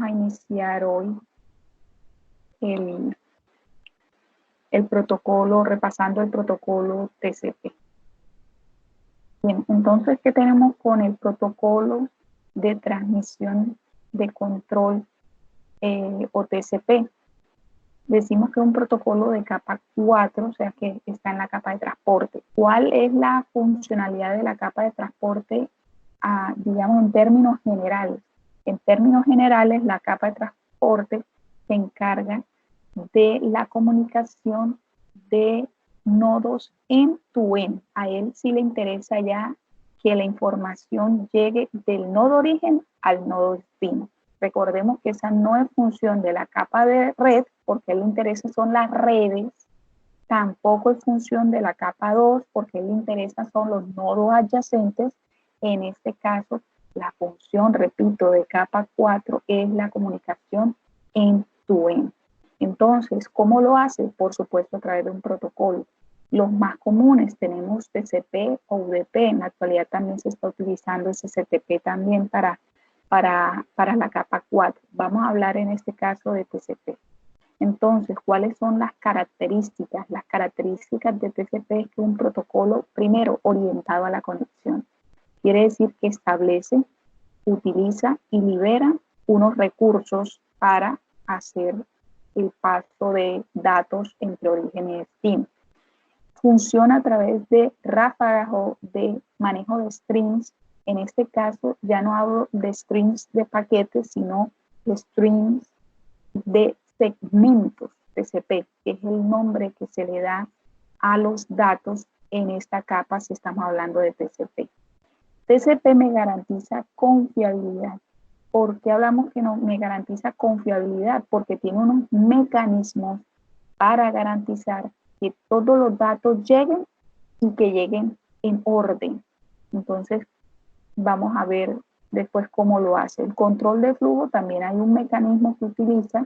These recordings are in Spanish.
a iniciar hoy el protocolo, repasando el protocolo TCP. Bien, entonces, ¿qué tenemos con el protocolo de transmisión de control o TCP? Decimos que es un protocolo de capa 4, o sea que está en la capa de transporte. ¿Cuál es la funcionalidad de la capa de transporte, digamos, en términos generales? En términos generales, la capa de transporte se encarga de la comunicación de nodos end-to-end. A él sí le interesa ya que la información llegue del nodo origen al nodo destino. Recordemos que esa no es función de la capa de red, porque a él le interesa son las redes. Tampoco es función de la capa 2, porque a él le interesa son los nodos adyacentes. En este caso, la función, repito, de capa 4 es la comunicación end-to-end. Entonces, ¿cómo lo hace? Por supuesto, a través de un protocolo. Los más comunes tenemos TCP o UDP. En la actualidad también se está utilizando SCTP también para la capa 4. Vamos a hablar en este caso de TCP. Entonces, ¿cuáles son las características? Las características de TCP es que un protocolo, primero, orientado a la conexión. Quiere decir que establece, utiliza y libera unos recursos para hacer el paso de datos entre origen y destino. Funciona a través de ráfagas o de manejo de strings. En este caso ya no hablo de strings de paquetes, sino de strings de segmentos TCP, que es el nombre que se le da a los datos en esta capa si estamos hablando de TCP. TCP me garantiza confiabilidad. ¿Por qué hablamos que no me garantiza confiabilidad? Porque tiene unos mecanismos para garantizar que todos los datos lleguen y que lleguen en orden. Entonces, vamos a ver después cómo lo hace. El control de flujo también hay un mecanismo que utiliza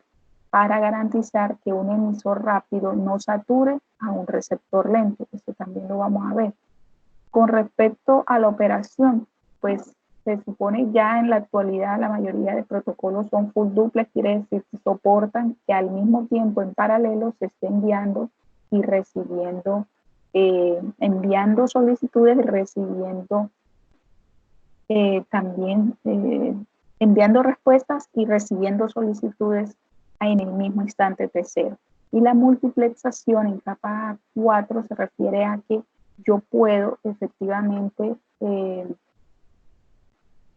para garantizar que un emisor rápido no sature a un receptor lento. Eso también lo vamos a ver. Con respecto a la operación, pues se supone ya en la actualidad la mayoría de protocolos son full duplex, quiere decir que soportan que al mismo tiempo en paralelo se esté enviando y recibiendo, enviando solicitudes y recibiendo también enviando respuestas y recibiendo solicitudes en el mismo instante T0. Y la multiplexación en capa 4 se refiere a que yo puedo efectivamente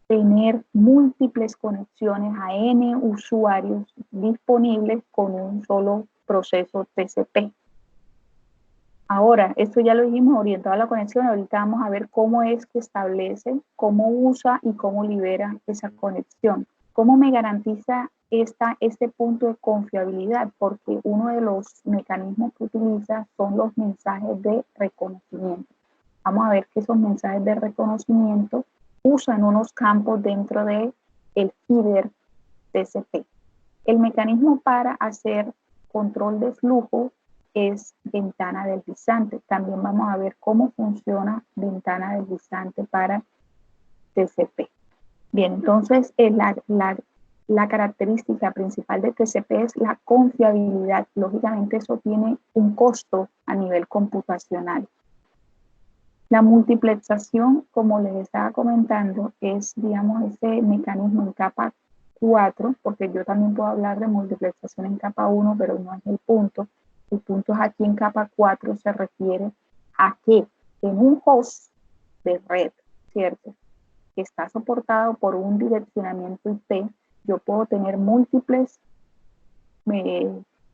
tener múltiples conexiones a N usuarios disponibles con un solo proceso TCP. Ahora, esto ya lo dijimos orientado a la conexión, ahorita vamos a ver cómo es que establece, cómo usa y cómo libera esa conexión. ¿Cómo me garantiza este punto de confiabilidad? Porque uno de los mecanismos que utiliza son los mensajes de reconocimiento. Vamos a ver que esos mensajes de reconocimiento usan unos campos dentro del header TCP. El mecanismo para hacer control de flujo es ventana deslizante. También vamos a ver cómo funciona ventana deslizante para TCP. Bien, entonces la característica principal de TCP es la confiabilidad. Lógicamente eso tiene un costo a nivel computacional. La multiplexación, como les estaba comentando, es, digamos, ese mecanismo en capa 4, porque yo también puedo hablar de multiplexación en capa 1, pero no es el punto. El punto es aquí en capa 4 se refiere a que en un host de red, ¿cierto?, que está soportado por un direccionamiento IP, yo puedo tener múltiples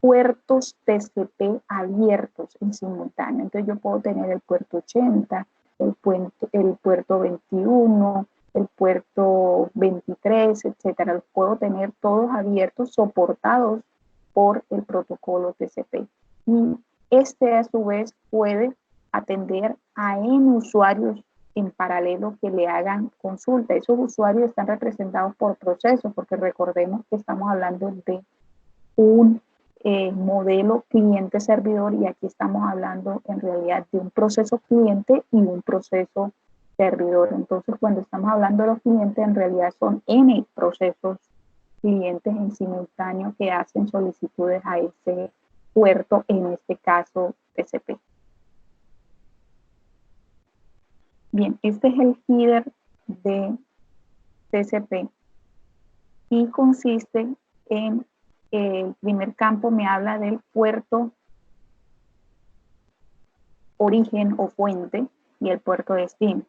puertos TCP abiertos en simultáneo. Entonces yo puedo tener el puerto 80, el puerto 21, el puerto 23, etcétera. Los puedo tener todos abiertos, soportados por el protocolo TCP. Y este a su vez puede atender a N usuarios en paralelo que le hagan consulta. Esos usuarios están representados por procesos, porque recordemos que estamos hablando de un modelo cliente-servidor y aquí estamos hablando en realidad de un proceso cliente y un proceso servidor. Entonces, cuando estamos hablando de los clientes, en realidad son N procesos clientes en simultáneo que hacen solicitudes a ese puerto, en este caso TCP. Bien, este es el header de TCP y consiste en, el primer campo me habla del puerto origen o fuente y el puerto destino.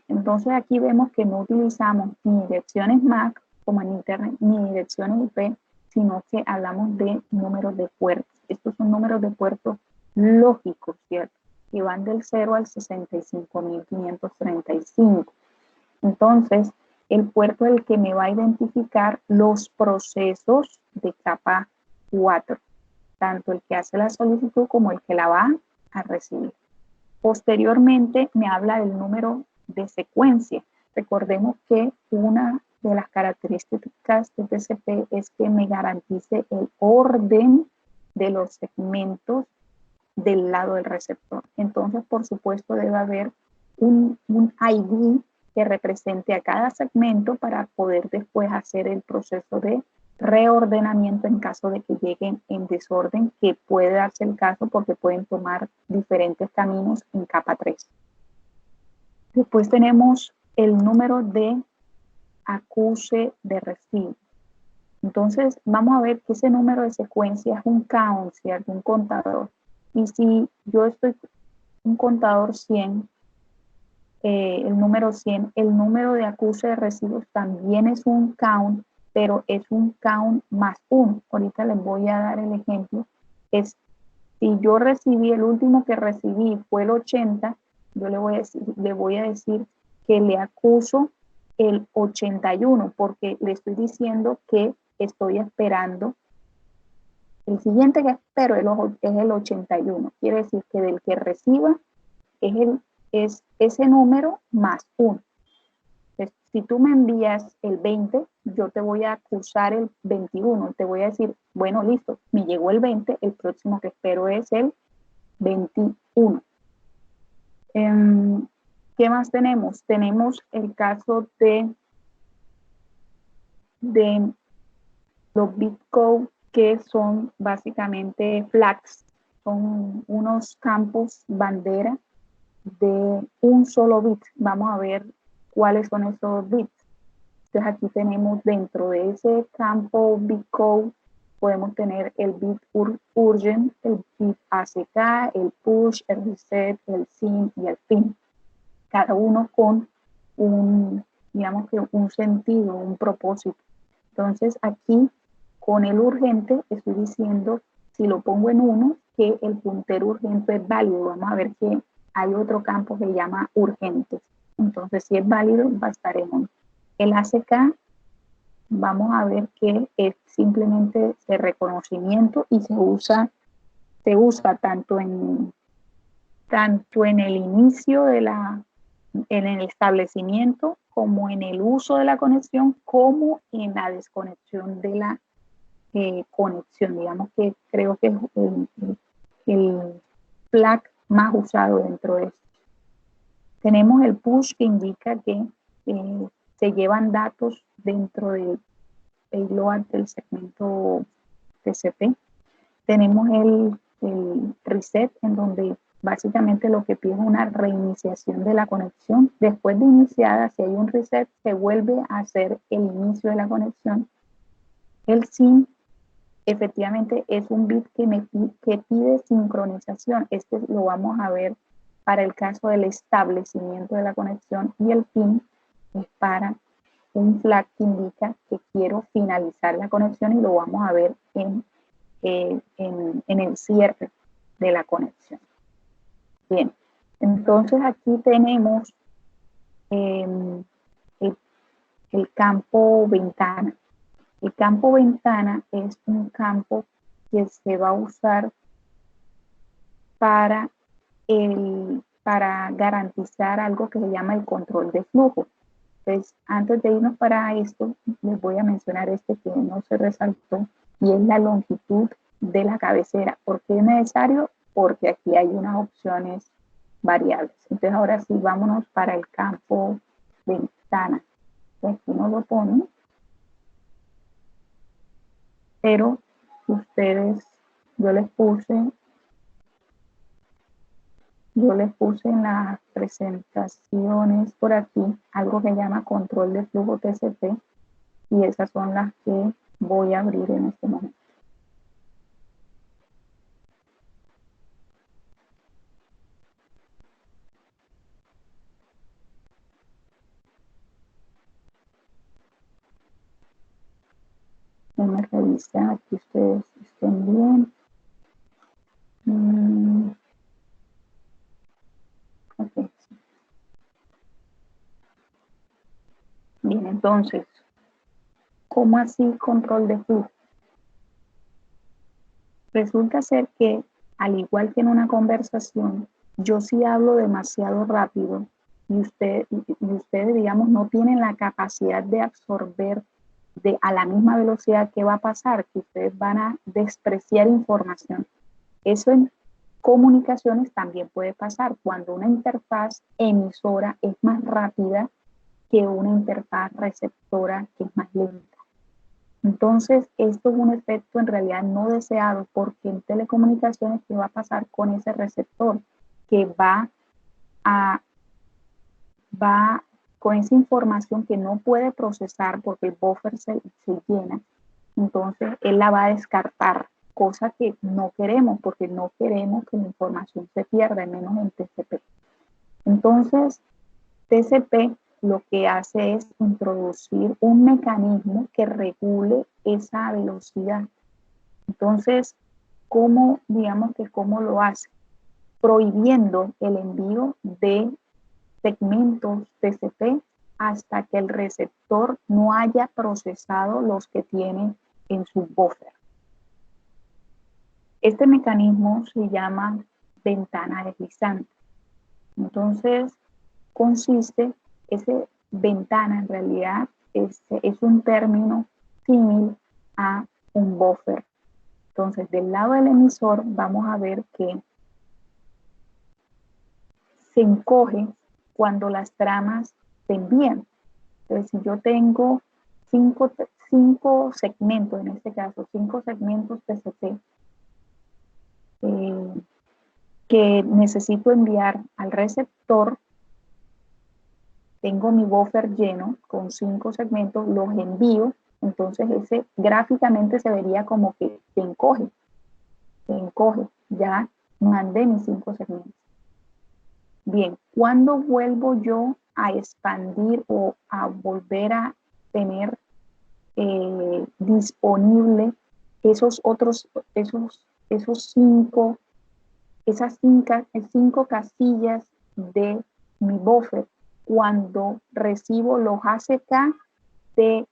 Entonces aquí vemos que no utilizamos ni direcciones MAC como en Internet, ni direcciones IP, sino que hablamos de números de puertos. Estos son números de puertos lógicos, ¿cierto? Que van del 0 al 65.535. Entonces, el puerto es el que me va a identificar los procesos de capa 4, tanto el que hace la solicitud como el que la va a recibir. Posteriormente me habla del número de secuencia. Recordemos que una de las características de TCP es que me garantice el orden de los segmentos del lado del receptor. Entonces, por supuesto, debe haber un ID que represente a cada segmento para poder después hacer el proceso de reordenamiento en caso de que lleguen en desorden, que puede darse el caso porque pueden tomar diferentes caminos en capa 3. Después tenemos el número de acuse de recibo. Entonces vamos a ver que ese número de secuencia es un count, ¿cierto? Un contador. Y si yo estoy un contador 100, el número 100, el número de acuse de recibos también es un count, pero es un count más 1. Ahorita les voy a dar el ejemplo. Es, si yo recibí, el último que recibí fue el 80, yo le voy a decir que le acuso el 81, porque le estoy diciendo que estoy esperando. El siguiente que espero es el 81. Quiere decir que del que reciba es ese número más 1. Entonces, si tú me envías el 20, yo te voy a acusar el 21. Te voy a decir, bueno, listo, me llegó el 20, el próximo que espero es el 21. ¿Qué más tenemos? Tenemos el caso de los bitcodes, que son básicamente flags. Son unos campos bandera de un solo bit. Vamos a ver cuáles son esos bits. Entonces aquí tenemos dentro de ese campo bitcode, podemos tener el bit urgent, el bit ACK, el push, el reset, el SYN y el FIN. Cada uno con digamos que un sentido, un propósito. Entonces aquí con el urgente estoy diciendo, si lo pongo en 1, que el puntero urgente es válido. Vamos a ver que hay otro campo que se llama urgentes. Entonces, si es válido, va a estar en 1. El ACK, vamos a ver que es simplemente de reconocimiento y se usa tanto en el inicio en el establecimiento, como en el uso de la conexión, como en la desconexión de la conexión. Digamos que creo que es el flag más usado dentro de esto. Tenemos el push, que indica que se llevan datos dentro del payload del segmento TCP. Tenemos el reset, en donde básicamente lo que pide es una reiniciación de la conexión. Después de iniciada, si hay un reset, se vuelve a hacer el inicio de la conexión. El SYN efectivamente es un bit que pide sincronización. Este lo vamos a ver para el caso del establecimiento de la conexión, y el FIN es para un flag que indica que quiero finalizar la conexión, y lo vamos a ver en el cierre de la conexión. Bien, entonces aquí tenemos el campo ventana. El campo ventana es un campo que se va a usar para garantizar algo que se llama el control de flujo. Entonces, antes de irnos para esto, les voy a mencionar este que no se resaltó, y es la longitud de la cabecera. ¿Por qué es necesario? Porque aquí hay unas opciones variables. Entonces, ahora sí, vámonos para el campo ventana. Entonces, aquí nos lo pone. pero ustedes, yo les puse en las presentaciones por aquí algo que llama control de flujo TCP y esas son las que voy a abrir en este momento. Déjenme revisar que ustedes estén bien. Okay. Bien, entonces, ¿cómo así control de flujo? Resulta ser que, al igual que en una conversación, yo sí hablo demasiado rápido y ustedes, digamos, no tienen la capacidad de absorber a la misma velocidad que va a pasar, que ustedes van a despreciar información. Eso en comunicaciones también puede pasar cuando una interfaz emisora es más rápida que una interfaz receptora que es más lenta. Entonces, esto es un efecto en realidad no deseado porque en telecomunicaciones, ¿qué va a pasar con ese receptor? Que va con esa información que no puede procesar porque el buffer se llena, entonces él la va a descartar, cosa que no queremos porque no queremos que la información se pierda, menos en TCP. Entonces, TCP lo que hace es introducir un mecanismo que regule esa velocidad. Entonces, ¿cómo lo hace? Prohibiendo el envío de segmentos TCP hasta que el receptor no haya procesado los que tiene en su buffer. Este mecanismo se llama ventana deslizante. Entonces, esa ventana en realidad es un término similar a un buffer. Entonces, del lado del emisor vamos a ver que se encoge cuando las tramas se envían. Entonces, si yo tengo cinco segmentos, en este caso, 5 segmentos TCP que necesito enviar al receptor, tengo mi buffer lleno con 5 segmentos, los envío, entonces ese gráficamente se vería como que se encoge, ya mandé mis 5 segmentos. Bien, ¿cuándo vuelvo yo a expandir o a volver a tener disponible esas 5 casillas de mi buffer? Cuando recibo los ACK de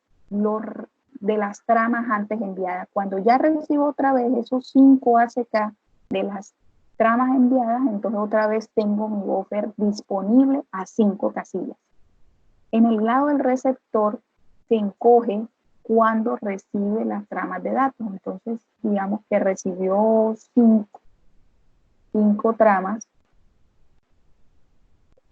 las tramas antes enviadas. Cuando ya recibo otra vez esos 5 ACK de las tramas enviadas, entonces otra vez tengo mi buffer disponible a 5 casillas. En el lado del receptor se encoge cuando recibe las tramas de datos. Entonces, digamos que recibió 5 tramas.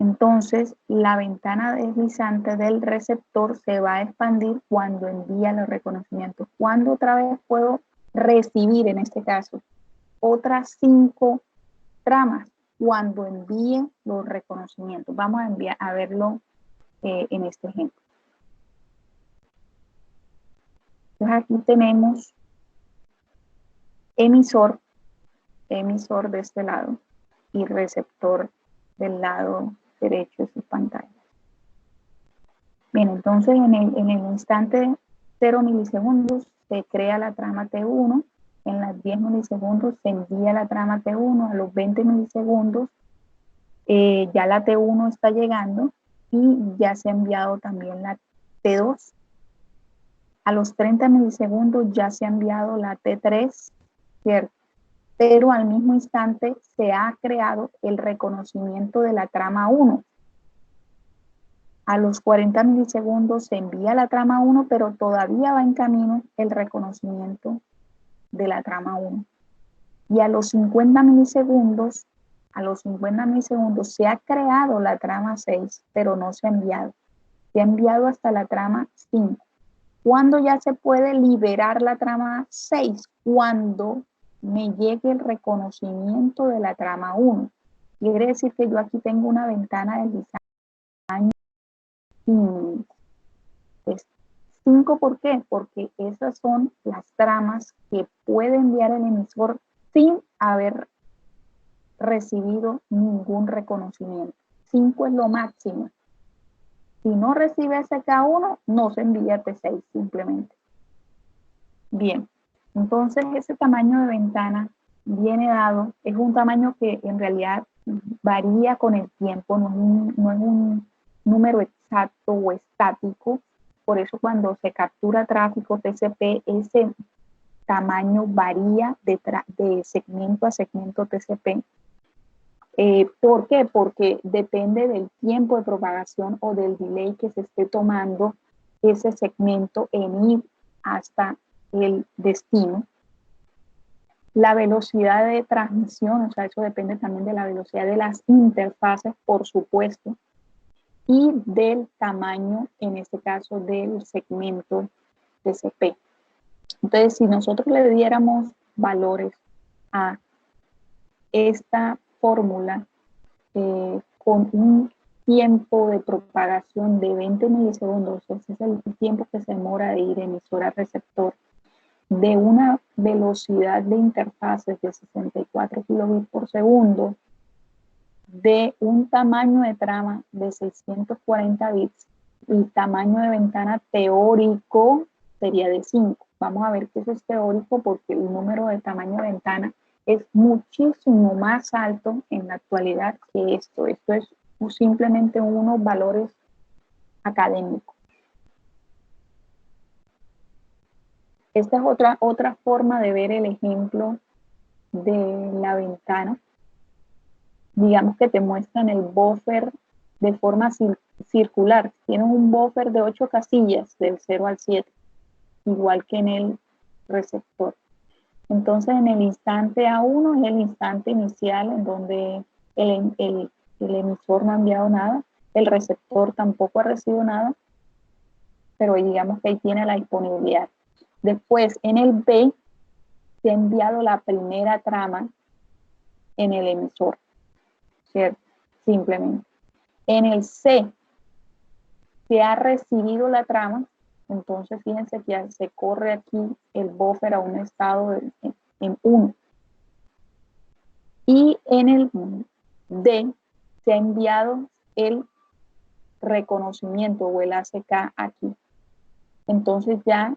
Entonces, la ventana deslizante del receptor se va a expandir cuando envía los reconocimientos. Cuando otra vez puedo recibir, en este caso, otras 5 tramas cuando envíe los reconocimientos. Vamos a verlo en este ejemplo. Entonces, aquí tenemos emisor de este lado y receptor del lado derecho de su pantalla. Bien, entonces en el instante 0 milisegundos se crea la trama T1, en las 10 milisegundos se envía la trama T1, a los 20 milisegundos ya la T1 está llegando y ya se ha enviado también la T2. A los 30 milisegundos ya se ha enviado la T3, ¿cierto? Pero al mismo instante se ha creado el reconocimiento de la trama 1. A los 40 milisegundos se envía la trama 1, pero todavía va en camino el reconocimiento de la trama 1. Y a los 50 milisegundos se ha creado la trama 6, pero no se ha enviado. Se ha enviado hasta la trama 5. ¿Cuándo ya se puede liberar la trama 6? Cuando me llegue el reconocimiento de la trama 1. Quiere decir que yo aquí tengo una ventana de diseño 5. 5, ¿por qué? Porque esas son las tramas que puede enviar el emisor sin haber recibido ningún reconocimiento. 5 es lo máximo. Si no recibe SK1, no se envía T6 simplemente. Bien, entonces ese tamaño de ventana viene dado, es un tamaño que en realidad varía con el tiempo, no es un número exacto o estático. Por eso cuando se captura tráfico TCP, ese tamaño varía de segmento a segmento TCP. ¿Por qué? Porque depende del tiempo de propagación o del delay que se esté tomando ese segmento en ir hasta el destino. La velocidad de transmisión, o sea, eso depende también de la velocidad de las interfaces, por supuesto, y del tamaño, en este caso, del segmento TCP. Entonces, si nosotros le diéramos valores a esta fórmula con un tiempo de propagación de 20 milisegundos, ese es el tiempo que se demora de ir emisor a receptor, de una velocidad de interfaces de 64 kilobits por segundo, de un tamaño de trama de 640 bits y tamaño de ventana teórico sería de 5. Vamos a ver que eso es teórico porque el número de tamaño de ventana es muchísimo más alto en la actualidad que esto. Esto es simplemente unos valores académicos. Esta es otra forma de ver el ejemplo de la ventana. Digamos que te muestran el buffer de forma circular. Tienes un buffer de 8 casillas del 0 al 7, igual que en el receptor. Entonces, en el instante A1 es el instante inicial en donde el emisor no ha enviado nada, el receptor tampoco ha recibido nada, pero digamos que ahí tiene la disponibilidad. Después, en el B, se ha enviado la primera trama en el emisor, ¿cierto? Simplemente. En el C, se ha recibido la trama, entonces fíjense que se corre aquí el buffer a un estado en 1. Y en el D se ha enviado el reconocimiento o el ACK aquí. Entonces ya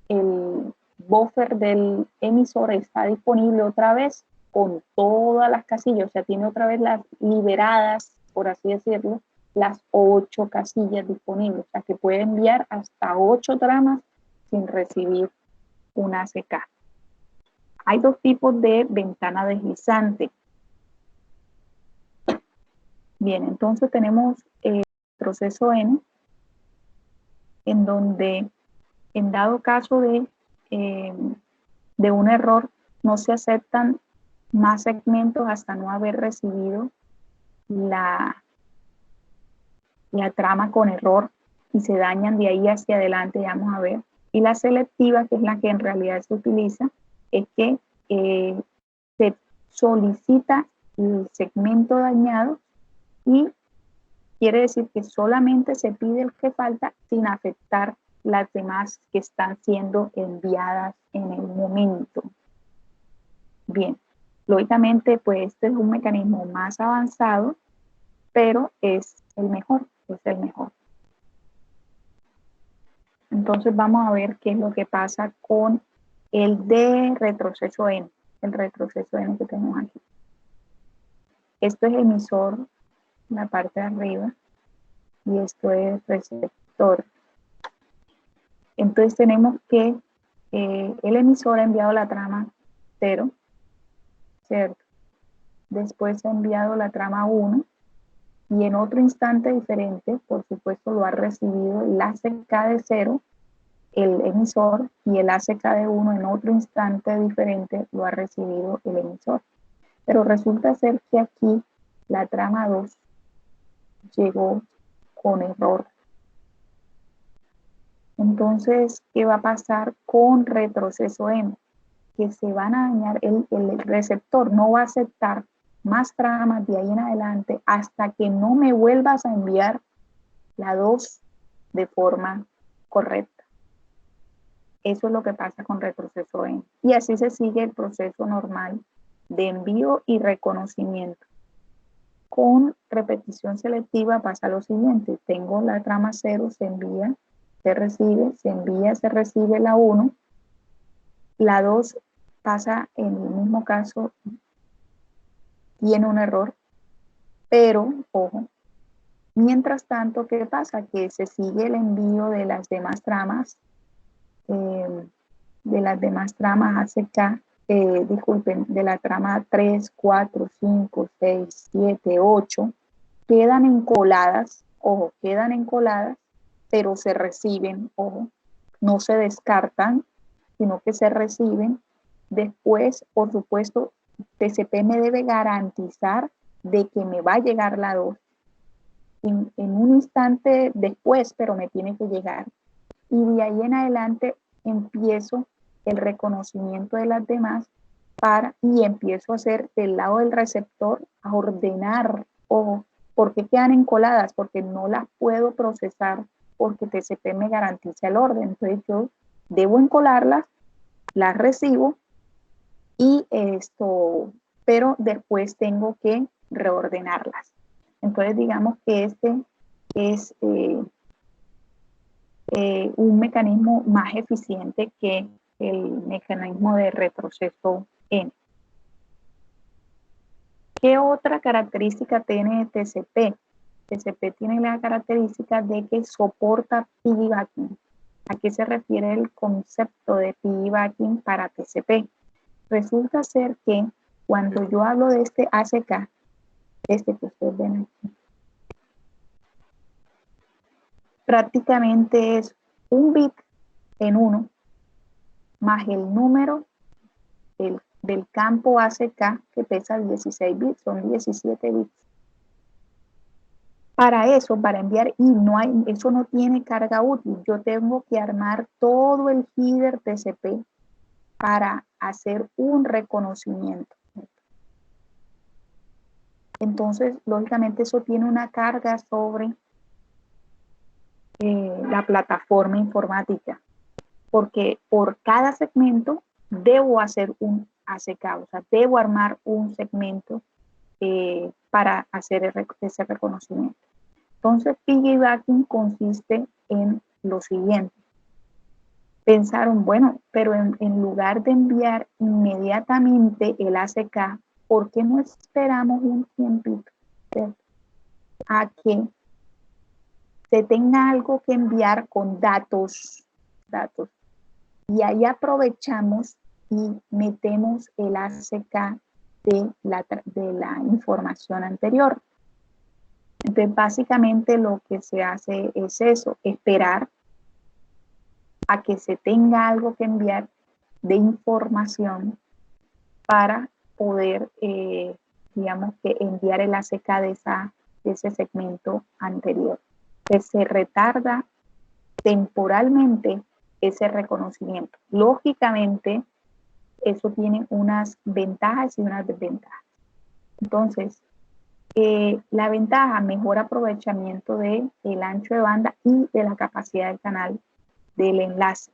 el buffer del emisor está disponible otra vez con todas las casillas, o sea, tiene otra vez las liberadas, por así decirlo, las 8 casillas disponibles, o sea, que puede enviar hasta 8 tramas sin recibir un ACK. Hay dos tipos de ventana deslizante. Bien, entonces tenemos el proceso N, en donde en dado caso de un error no se aceptan más segmentos hasta no haber recibido la trama con error y se dañan de ahí hacia adelante, vamos a ver. Y la selectiva, que es la que en realidad se utiliza, es que se solicita el segmento dañado y quiere decir que solamente se pide el que falta sin afectar las demás que están siendo enviadas en el momento. Bien, lógicamente, pues este es un mecanismo más avanzado, pero es el mejor, es el mejor. Entonces vamos a ver qué es lo que pasa con el de retroceso N, el retroceso N que tenemos aquí. Esto es emisor, la parte de arriba, y esto es receptor. Entonces tenemos que el emisor ha enviado la trama 0, ¿cierto? Después ha enviado la trama 1 y en otro instante diferente, por supuesto, lo ha recibido el ACK de 0, el emisor, y el ACK de 1 en otro instante diferente lo ha recibido el emisor. Pero resulta ser que aquí la trama 2 llegó con error. Entonces, ¿qué va a pasar con retroceso M? Que se van a dañar, el receptor no va a aceptar más tramas de ahí en adelante hasta que no me vuelvas a enviar la 2 de forma correcta. Eso es lo que pasa con retroceso M. Y así se sigue el proceso normal de envío y reconocimiento. Con repetición selectiva pasa lo siguiente. Tengo la trama 0, se envía, se recibe, se envía, se recibe la 1. La 2 pasa en el mismo caso, tiene un error, pero, ojo, mientras tanto, ¿qué pasa? Que se sigue el envío de las demás tramas, ACK, disculpen, de la trama 3, 4, 5, 6, 7, 8, quedan encoladas, ojo, quedan encoladas, pero se reciben, ojo, no se descartan, sino que se reciben. Después, por supuesto, TCP me debe garantizar de que me va a llegar la 2 en un instante después, pero me tiene que llegar. Y de ahí en adelante empiezo el reconocimiento de las demás y empiezo a hacer del lado del receptor a ordenar. Ojo, ¿por qué quedan encoladas? Porque no las puedo procesar porque TCP me garantiza el orden. Entonces yo debo encolarlas, las recibo y pero después tengo que reordenarlas. Entonces digamos que este es un mecanismo más eficiente que el mecanismo de retroceso N. ¿Qué otra característica tiene TCP? TCP tiene la característica de que soporta piggybacking. ¿A qué se refiere el concepto de piggybacking para TCP? Resulta ser que cuando yo hablo de este ACK, este que ustedes ven aquí, prácticamente es un bit en 1 más el número del campo ACK que pesa 16 bits, son 17 bits. Para eso, para enviar, eso no tiene carga útil. Yo tengo que armar todo el header TCP para hacer un reconocimiento. Entonces, lógicamente, eso tiene una carga sobre la plataforma informática, porque por cada segmento debo hacer un ACK, o sea, debo armar un segmento para hacer ese reconocimiento. Entonces, piggybacking consiste en lo siguiente. Pensaron, bueno, pero en lugar de enviar inmediatamente el ACK, ¿por qué no esperamos un tiempito, ¿cierto?, a que se tenga algo que enviar con datos, y ahí aprovechamos y metemos el ACK de la información anterior? Entonces, básicamente lo que se hace es eso, esperar a que se tenga algo que enviar de información para poder, digamos, que enviar el ACK de ese segmento anterior. Que se retarda temporalmente ese reconocimiento. Lógicamente, eso tiene unas ventajas y unas desventajas. Entonces, la ventaja, mejor aprovechamiento del ancho de banda y de la capacidad del canal del enlace,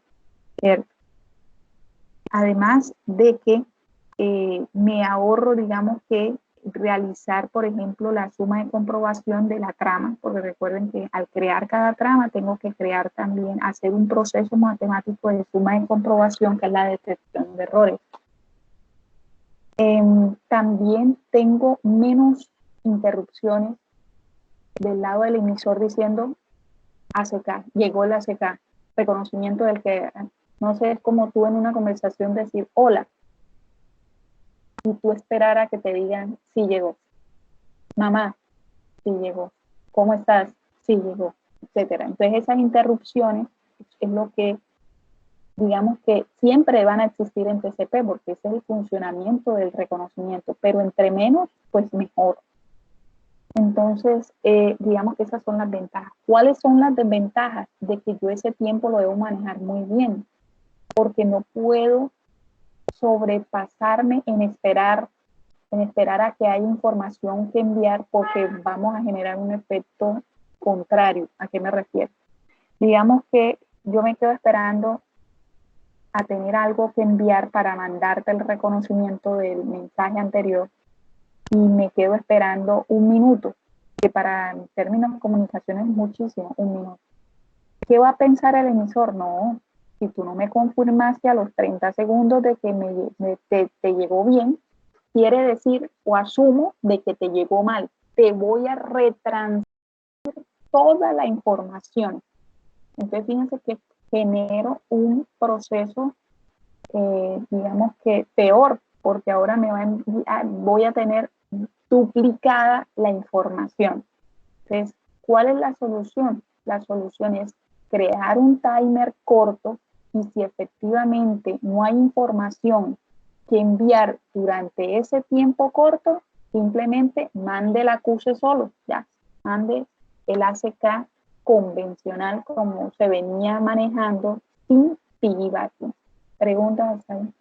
¿cierto? Además de que me ahorro, digamos, que realizar, por ejemplo, la suma de comprobación de la trama, porque recuerden que al crear cada trama tengo que crear también, hacer un proceso matemático de suma de comprobación, que es la detección de errores. También tengo menos interrupciones del lado del emisor diciendo ACK, llegó el ACK, reconocimiento del que, no sé, es como tú en una conversación decir hola, y tú esperar a que te digan sí llegó, mamá, sí llegó, ¿cómo estás? Sí llegó, etcétera. Entonces esas interrupciones es lo que, digamos, que siempre van a existir en TCP, porque ese es el funcionamiento del reconocimiento, pero entre menos, pues mejor. Entonces, digamos que esas son las ventajas. ¿Cuáles son las desventajas? De que yo ese tiempo lo debo manejar muy bien, porque no puedo sobrepasarme en esperar a que haya información que enviar, porque vamos a generar un efecto contrario. ¿A qué me refiero? Digamos que yo me quedo esperando a tener algo que enviar para mandarte el reconocimiento del mensaje anterior y me quedo esperando un minuto, que para términos de comunicación es muchísimo, un minuto. ¿Qué va a pensar el emisor? No, si tú no me confirmaste a los 30 segundos de que te llegó bien, quiere decir o asumo de que te llegó mal. Te voy a retransmitir toda la información. Entonces, fíjense que genero un proceso, digamos que peor, porque ahora voy a tener duplicada la información. Entonces, ¿cuál es la solución? La solución es crear un timer corto y si efectivamente no hay información que enviar durante ese tiempo corto, simplemente mande el acuse solo, ya, mande el ACK convencional como se venía manejando sin piggybacking. Preguntas hasta ahí.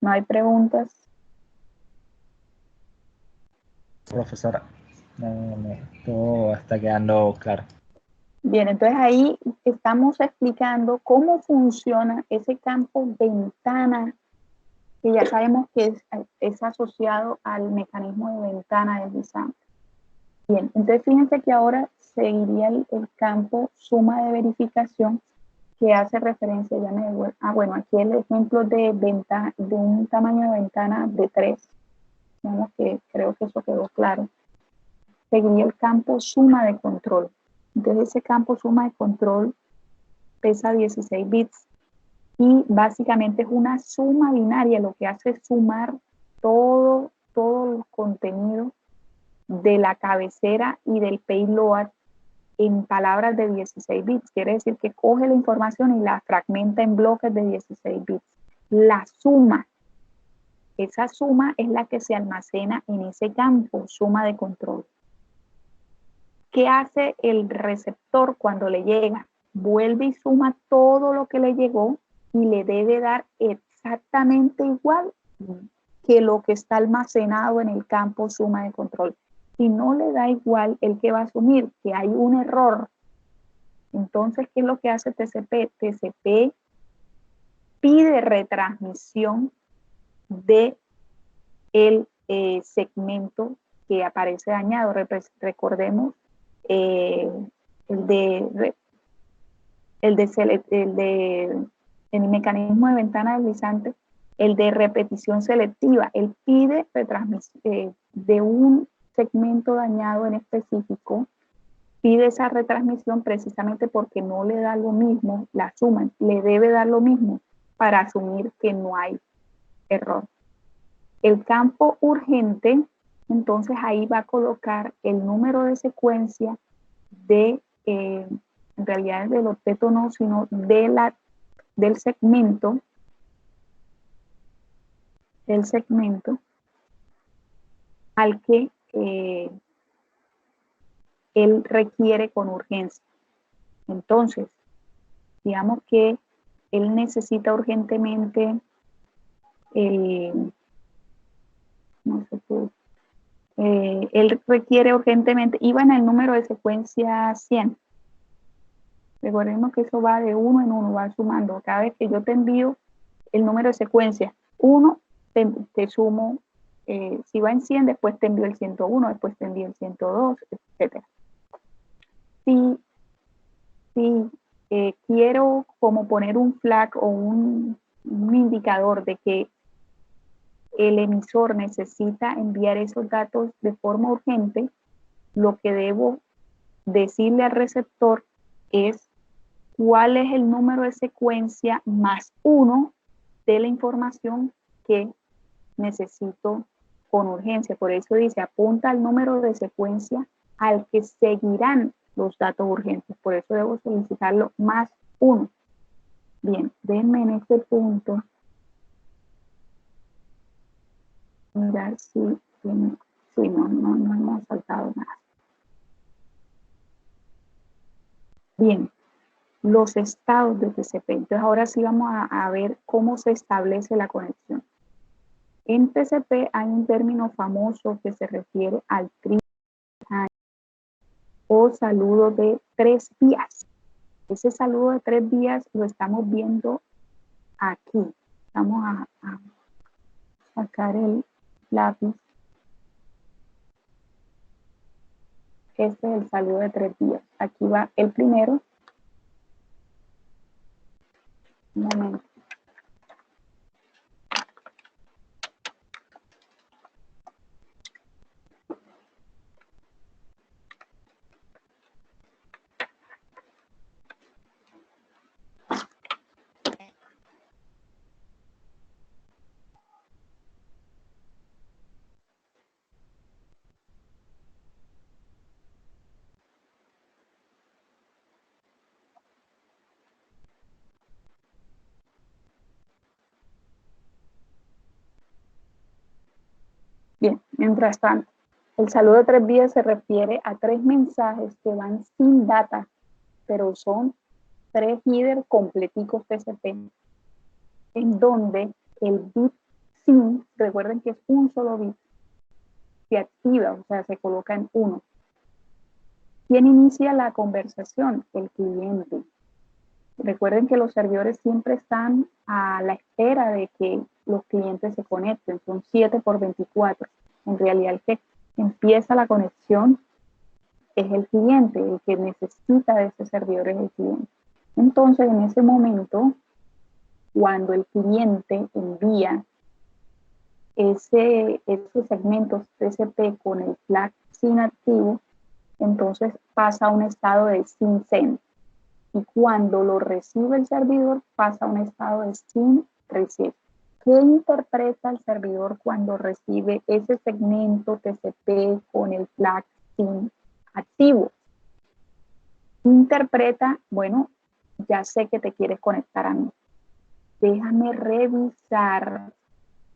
¿No hay preguntas? Profesora, todo está quedando claro. Bien, entonces ahí estamos explicando cómo funciona ese campo ventana, que ya sabemos que es asociado al mecanismo de ventana deslizante. Bien, entonces fíjense que ahora seguiría el campo suma de verificación, que hace referencia, bueno, aquí el ejemplo de un tamaño de ventana de 3. Digamos que creo que eso quedó claro. Seguiría el campo suma de control. Entonces ese campo suma de control pesa 16 bits y básicamente es una suma binaria, lo que hace es sumar todo los contenidos de la cabecera y del payload en palabras de 16 bits. Quiere decir que coge la información y la fragmenta en bloques de 16 bits. La suma, esa suma es la que se almacena en ese campo, suma de control. ¿Qué hace el receptor cuando le llega? Vuelve y suma todo lo que le llegó y le debe dar exactamente igual que lo que está almacenado en el campo suma de control. Si no le da igual, el que va a asumir que hay un error. Entonces, ¿qué es lo que hace TCP? TCP pide retransmisión de el segmento que aparece dañado. Recordemos el mecanismo de ventana deslizante, el de repetición selectiva. Él pide de un segmento dañado en específico, pide esa retransmisión precisamente porque no le da lo mismo, la suma le debe dar lo mismo para asumir que no hay error. El campo urgente, entonces ahí va a colocar el número de secuencia de, en realidad del objeto no, sino del segmento al que él requiere con urgencia. Entonces, digamos que él necesita urgentemente no sé qué, él requiere urgentemente, iba en el número de secuencia 100. Recordemos que eso va de uno en uno, va sumando. Cada vez que yo te envío el número de secuencia 1, te sumo, si va en 100, después te envío el 101, después te envío el 102, etc. Si quiero como poner un flag o un indicador de que el emisor necesita enviar esos datos de forma urgente, lo que debo decirle al receptor es cuál es el número de secuencia más 1 de la información que necesito con urgencia. Por eso dice, apunta al número de secuencia al que seguirán los datos urgentes. Por eso debo solicitarlo +1. Bien, denme en este punto mirar si no hemos saltado nada. Bien, los estados de TCP. Entonces ahora sí vamos a ver cómo se establece la conexión. En TCP hay un término famoso que se refiere al triple o saludo de 3 vías. Ese saludo de 3 vías lo estamos viendo aquí. Vamos a sacar el lápiz. Este es el saludo de 3 vías. Aquí va el primero. Un momento. Bien, mientras tanto, el saludo de 3 vías se refiere a 3 mensajes que van sin data, pero son 3 header completicos TCP, en donde el bit SYN, recuerden que es un solo bit, se activa, o sea, se coloca en 1. ¿Quién inicia la conversación? El cliente. Recuerden que los servidores siempre están a la espera de que los clientes se conecten, son 7×24. En realidad el que empieza la conexión es el cliente, el que necesita de ese servidor es el cliente. Entonces, en ese momento, cuando el cliente envía esos segmentos TCP con el flag SYN activo, entonces pasa a un estado de SYN send. Y cuando lo recibe el servidor, pasa a un estado de SYN receive. ¿Qué interpreta el servidor cuando recibe ese segmento TCP con el flag SYN activo? Interpreta, bueno, ya sé que te quieres conectar a mí. Déjame revisar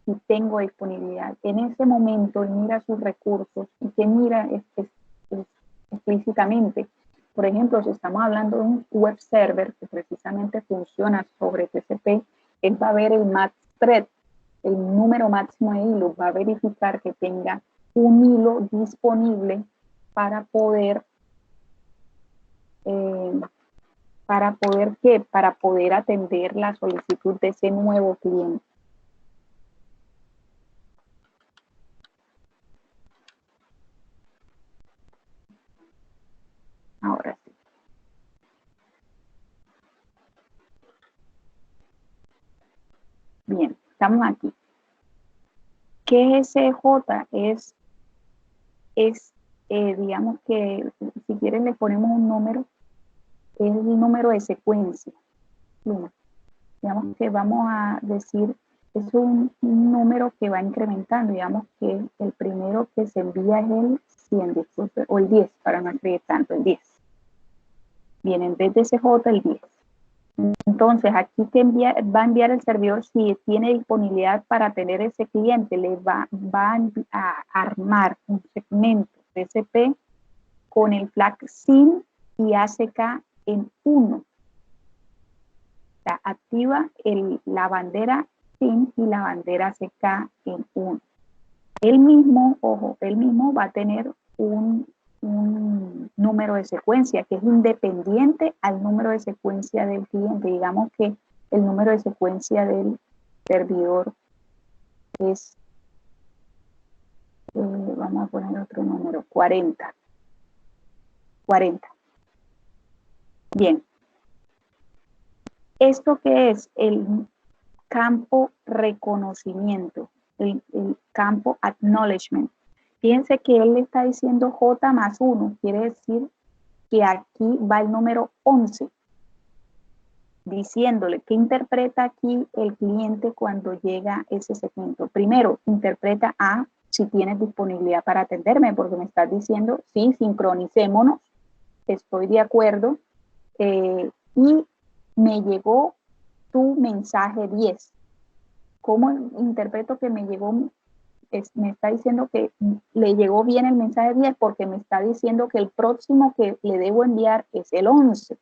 si tengo disponibilidad. En ese momento, él mira sus recursos y que mira explícitamente. Por ejemplo, si estamos hablando de un web server que precisamente funciona sobre TCP, él va a ver el max thread, el número máximo de hilos, va a verificar que tenga un hilo disponible para poder atender la solicitud de ese nuevo cliente. Ahora sí. Bien, estamos aquí. ¿Qué es SJ? Digamos que si quieren le ponemos un número, es el número de secuencia. Digamos que vamos a decir, es un número que va incrementando, digamos que el primero que se envía es el 100, disculpe, o el 10, para no escribir tanto, el 10. Bien, en vez de SJ, el 10. Entonces, aquí va a enviar el servidor si tiene disponibilidad para tener ese cliente, le va a armar un segmento TCP con el flag SYN y ACK en 1. O sea, activa la bandera SYN y la bandera ACK en 1. Él mismo, ojo, él mismo va a tener un número de secuencia que es independiente al número de secuencia del cliente. Digamos que el número de secuencia del servidor es, vamos a poner otro número, 40. Bien. ¿Esto qué es? El campo reconocimiento, el campo acknowledgement. Fíjense que él le está diciendo J más 1, quiere decir que aquí va el número 11, diciéndole que interpreta aquí el cliente cuando llega ese segmento. Primero, interpreta si tienes disponibilidad para atenderme, porque me estás diciendo, sí, sincronicémonos, estoy de acuerdo, y me llegó tu mensaje 10. ¿Cómo interpreto que me llegó? Me está diciendo que le llegó bien el mensaje 10 porque me está diciendo que el próximo que le debo enviar es el 11.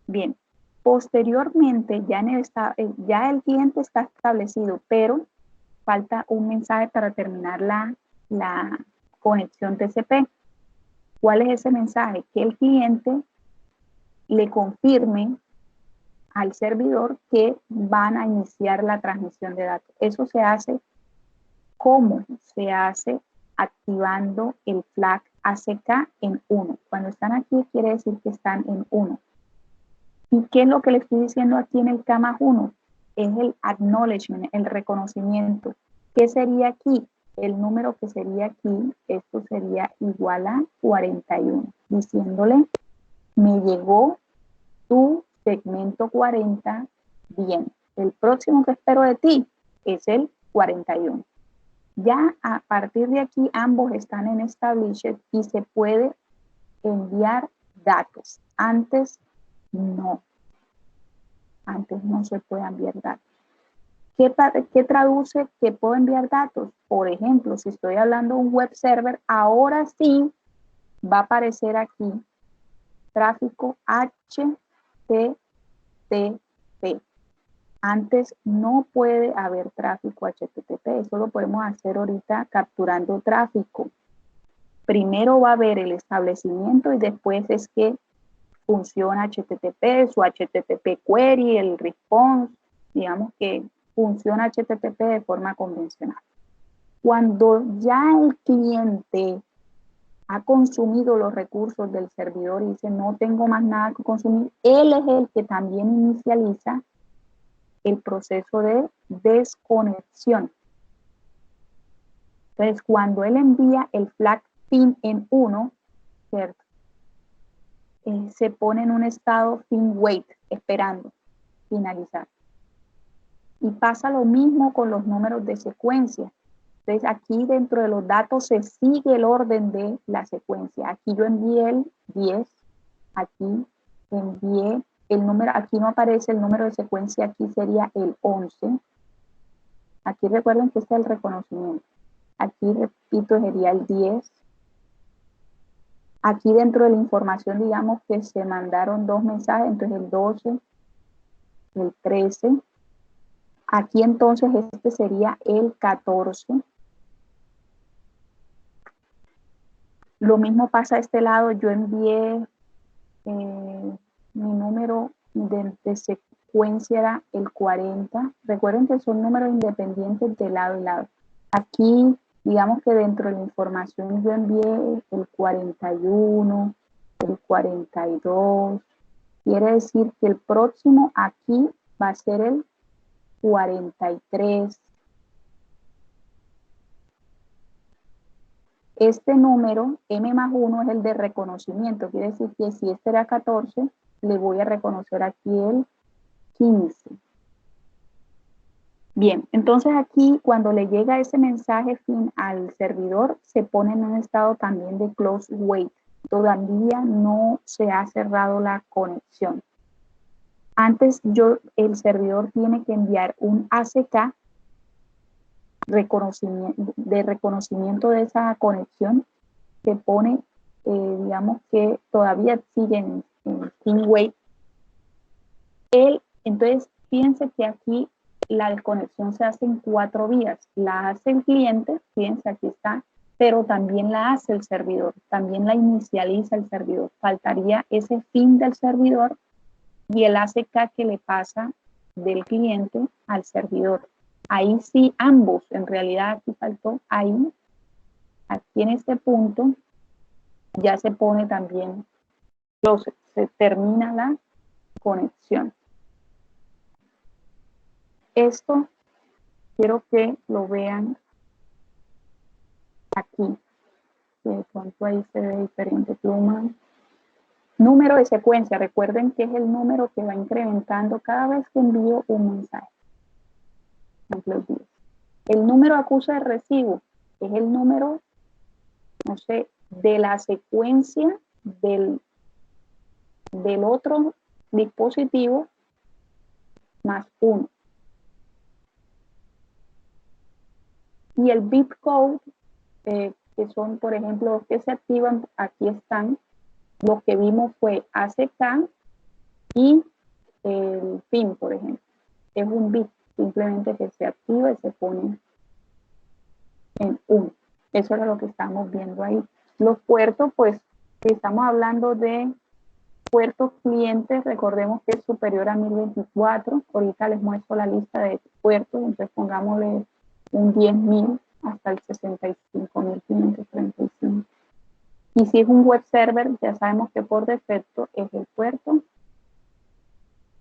Bien, posteriormente ya el cliente está establecido, pero falta un mensaje para terminar la conexión TCP. ¿Cuál es ese mensaje? Que el cliente le confirme al servidor que van a iniciar la transmisión de datos. Eso se hace, ¿cómo? Se hace activando el flag ACK en 1. Cuando están aquí quiere decir que están en 1. ¿Y qué es lo que le estoy diciendo aquí en el CAMA 1? Es el acknowledgement, el reconocimiento. ¿Qué sería aquí? El número que sería aquí, esto sería igual a 41, diciéndole, me llegó tu segmento 40, bien. El próximo que espero de ti es el 41. Ya a partir de aquí ambos están en established y se puede enviar datos. Antes no. Antes no se puede enviar datos. ¿Qué traduce que puedo enviar datos? Por ejemplo, si estoy hablando de un web server, ahora sí va a aparecer aquí tráfico HTTP. Antes no puede haber tráfico HTTP. Eso lo podemos hacer ahorita capturando tráfico. Primero va a haber el establecimiento y después es que funciona HTTP, su HTTP query, el response, digamos que funciona HTTP de forma convencional. Cuando ya el cliente ha consumido los recursos del servidor y dice no tengo más nada que consumir, él es el que también inicializa el proceso de desconexión. Entonces, cuando él envía el flag fin en 1, ¿cierto? Se pone en un estado fin wait, esperando finalizar. Y pasa lo mismo con los números de secuencia. Entonces, aquí dentro de los datos se sigue el orden de la secuencia. Aquí yo envié el 10, aquí envié el número, aquí no aparece el número de secuencia, aquí sería el 11. Aquí recuerden que este es el reconocimiento. Aquí, repito, sería el 10. Aquí dentro de la información, digamos que se mandaron dos mensajes, entonces el 12, el 13. Aquí entonces este sería el 14. Lo mismo pasa a este lado, yo envié mi número de secuencia era el 40. Recuerden que son números independientes de lado y lado. Aquí, digamos que dentro de la información yo envié el 41, el 42. Quiere decir que el próximo aquí va a ser el 43. Este número, M más 1, es el de reconocimiento. Quiere decir que si este era 14, le voy a reconocer aquí el 15. Bien, entonces aquí cuando le llega ese mensaje fin al servidor, se pone en un estado también de close wait. Todavía no se ha cerrado la conexión. Antes el servidor tiene que enviar un ACK de reconocimiento de esa conexión que pone, digamos que todavía siguen en wait. Entonces, fíjense que aquí la desconexión se hace en 4 vías. La hace el cliente, fíjense aquí está, pero también la hace el servidor, también la inicializa el servidor. Faltaría ese fin del servidor y el ACK que le pasa del cliente al servidor. Ahí sí, ambos, en realidad aquí faltó, ahí, aquí en este punto, ya se pone también, se termina la conexión. Esto quiero que lo vean aquí. De pronto ahí se ve diferente pluma. Número de secuencia. Recuerden que es el número que va incrementando cada vez que envío un mensaje. El número acuse de recibo es el número, no sé, de la secuencia del otro dispositivo más 1. Y el bit code, que son, por ejemplo, los que se activan, aquí están. Lo que vimos fue ACK y el PIN, por ejemplo. Es un bit, simplemente que se activa y se pone en 1. Eso era lo que estamos viendo ahí. Los puertos, pues, estamos hablando de puertos clientes, recordemos que es superior a 1024. Ahorita les muestro la lista de puertos, entonces pongámosle un 10.000 hasta el 65.535. Y si es un web server, ya sabemos que por defecto es el puerto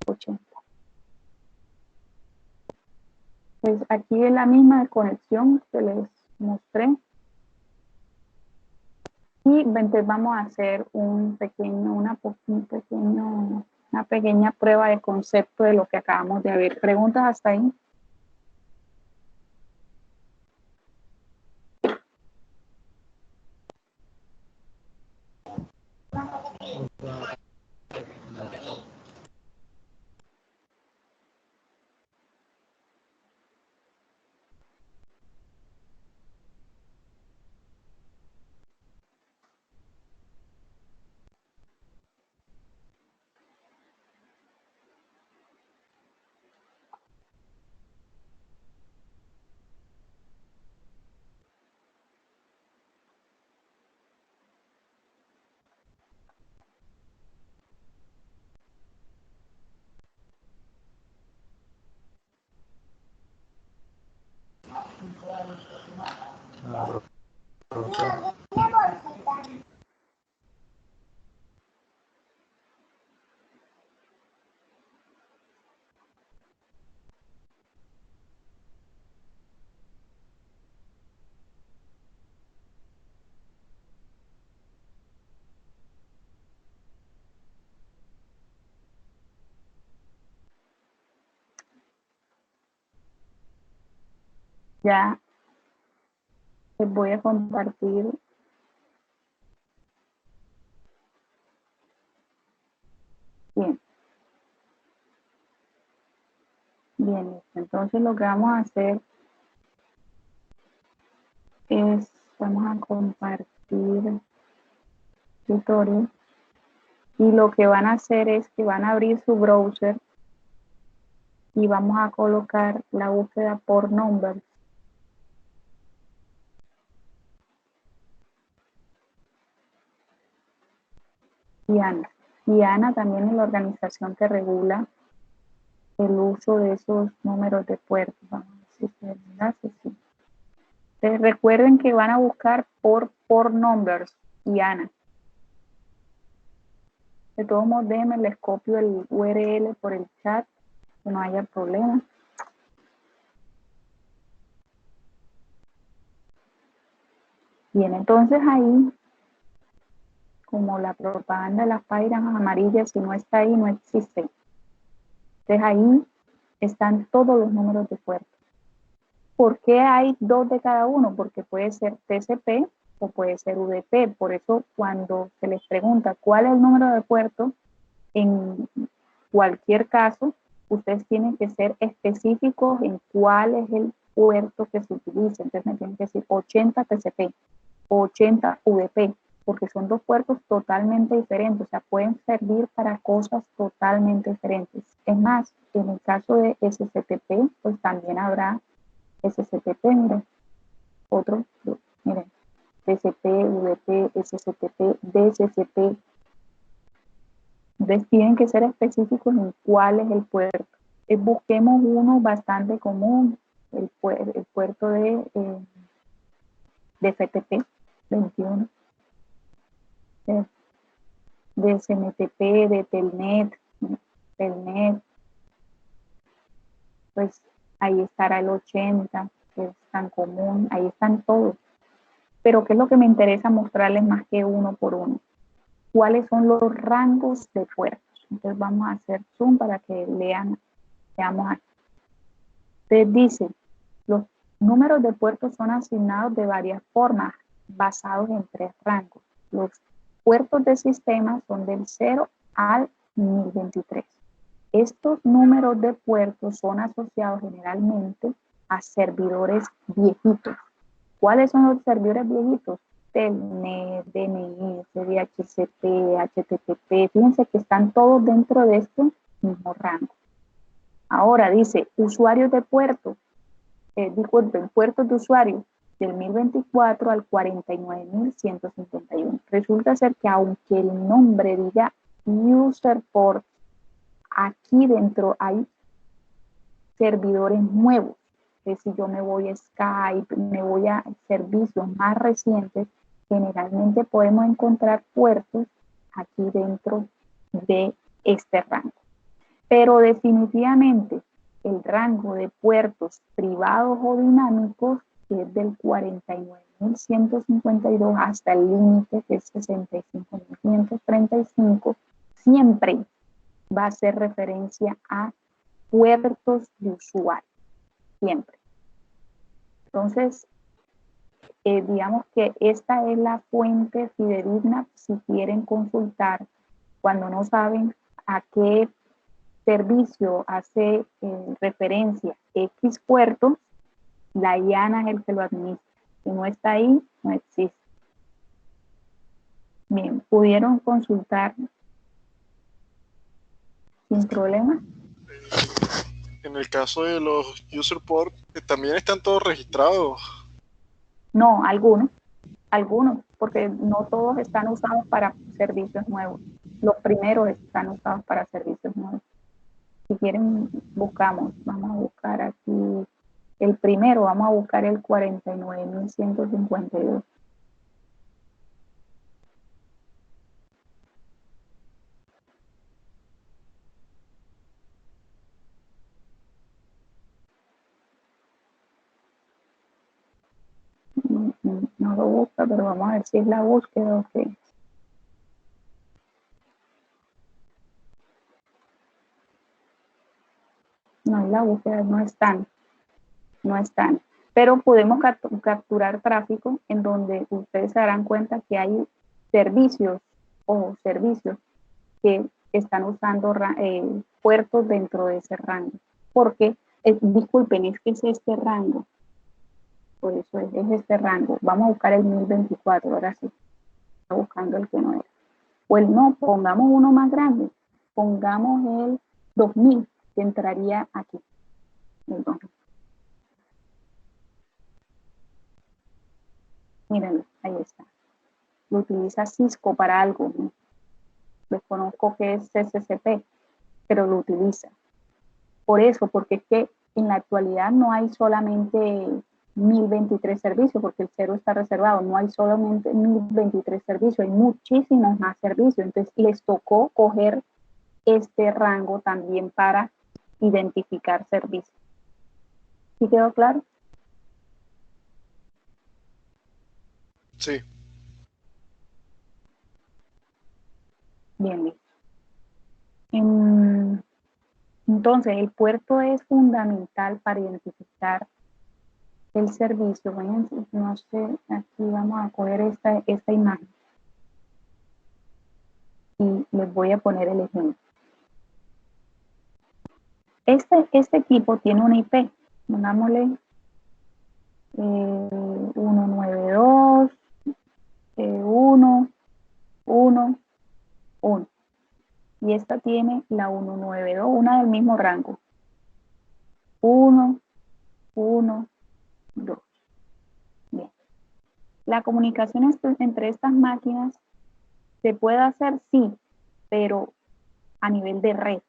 80. Pues aquí es la misma conexión que les mostré. Y entonces vamos a hacer una pequeña prueba de concepto de lo que acabamos de ver. ¿Preguntas hasta ahí? Ya les voy a compartir. Bien. Bien, entonces lo que vamos a hacer es, vamos a compartir tutorial. Y lo que van a hacer es que van a abrir su browser y vamos a colocar la búsqueda por nombre. IANA también es la organización que regula el uso de esos números de puertos. Vamos a ver si se enlace, sí. Entonces, recuerden que van a buscar por numbers, IANA. De todos modos, déjenme, les copio el URL por el chat, que no haya problema. Bien, entonces ahí, como la propaganda de las páginas amarillas, si no está ahí, no existe. Entonces ahí están todos los números de puerto. ¿Por qué hay 2 de cada uno? Porque puede ser TCP o puede ser UDP. Por eso cuando se les pregunta cuál es el número de puerto, en cualquier caso, ustedes tienen que ser específicos en cuál es el puerto que se utiliza. Entonces me tienen que decir 80 TCP, 80 UDP, porque son 2 puertos totalmente diferentes. O sea, pueden servir para cosas totalmente diferentes. Es más, en el caso de SCTP, pues también habrá SCTP, miren, otro, miren, TCP, UDP, SCTP, DSCP. Entonces tienen que ser específicos en cuál es el puerto. Busquemos uno bastante común, el puerto de FTP 21, de SMTP, de Telnet, pues ahí estará el 80, que es tan común, ahí están todos. Pero ¿qué es lo que me interesa mostrarles más que uno por uno? ¿Cuáles son los rangos de puertos? Entonces vamos a hacer zoom para que veamos aquí. Entonces dice, los números de puertos son asignados de varias formas, basados en 3 rangos. Los puertos de sistema son del 0 al 1023. Estos números de puertos son asociados generalmente a servidores viejitos. ¿Cuáles son los servidores viejitos? Telnet, DNS, DHCP, HTTP. Fíjense que están todos dentro de este mismo rango. Ahora dice, usuarios de puertos, disculpen, puertos de usuarios del 1024 al 49.151. Resulta ser que aunque el nombre diga user port, aquí dentro hay servidores nuevos. Si yo me voy a Skype, me voy a servicios más recientes, generalmente podemos encontrar puertos aquí dentro de este rango. Pero definitivamente el rango de puertos privados o dinámicos es del 49.152 hasta el límite que es 65.535, siempre va a ser referencia a puertos de usuario, siempre. Entonces, digamos que esta es la fuente fidedigna si quieren consultar cuando no saben a qué servicio hace referencia X puerto, la IANA es el que lo administra. Si no está ahí, no existe. Bien, ¿pudieron consultar sin problema? En el caso de los user port, también están todos registrados. No, algunos, porque no todos están usados para servicios nuevos. Los primeros están usados para servicios nuevos. Si quieren, buscamos, vamos a buscar aquí el primero, vamos a buscar el 49.152. No lo busca, pero vamos a ver si es la búsqueda o qué. No es la búsqueda, no están. Pero podemos capturar tráfico en donde ustedes se darán cuenta que hay servicios que están usando puertos dentro de ese rango. Porque, disculpen, es que es este rango. Por eso es este rango. Vamos a buscar el 1024, ahora sí. Está buscando el que no era. Pues no, pongamos uno más grande. Pongamos el 2000, que entraría aquí. El 2000. Miren, ahí está. Lo utiliza Cisco para algo, ¿no? Desconozco que es CCCP, pero lo utiliza. Por eso, porque es que en la actualidad no hay solamente 1023 servicios, porque el 0 está reservado, no hay solamente 1023 servicios, hay muchísimos más servicios. Entonces, les tocó coger este rango también para identificar servicios. ¿Sí quedó claro? Sí. Bien, listo. Entonces, el puerto es fundamental para identificar el servicio. Bueno, no sé, aquí vamos a coger esta imagen y les voy a poner el ejemplo. Este equipo tiene una IP, pongámosle 192, 1, 1, 1. Y esta tiene la 192, una del mismo rango. 1, 1, 2. Bien. La comunicación entre estas máquinas se puede hacer, sí, pero a nivel de red.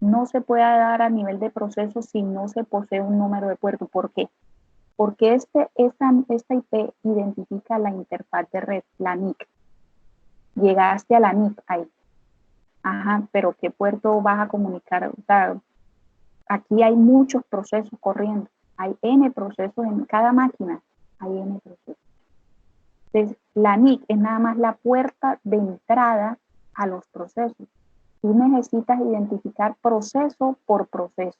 No se puede dar a nivel de proceso si no se posee un número de puerto. ¿Por qué? Porque esta IP identifica la interfaz de red, la NIC. Llegaste a la NIC ahí. Ajá, pero ¿qué puerto vas a comunicar? O sea, aquí hay muchos procesos corriendo. Hay N procesos en cada máquina. Hay N procesos. Entonces, la NIC es nada más la puerta de entrada a los procesos. Tú necesitas identificar proceso por proceso.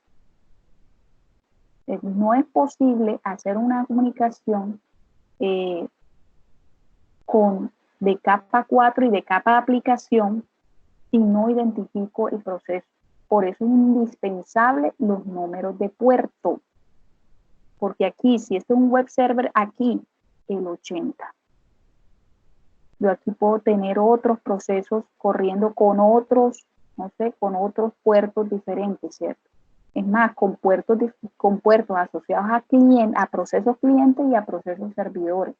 No es posible hacer una comunicación con de capa 4 y de capa de aplicación si no identifico el proceso. Por eso es indispensable los números de puerto. Porque aquí, si este es un web server, aquí el 80. Yo aquí puedo tener otros procesos corriendo con otros, no sé, con otros puertos diferentes, ¿cierto? Es más, con puertos asociados a procesos clientes y a procesos servidores.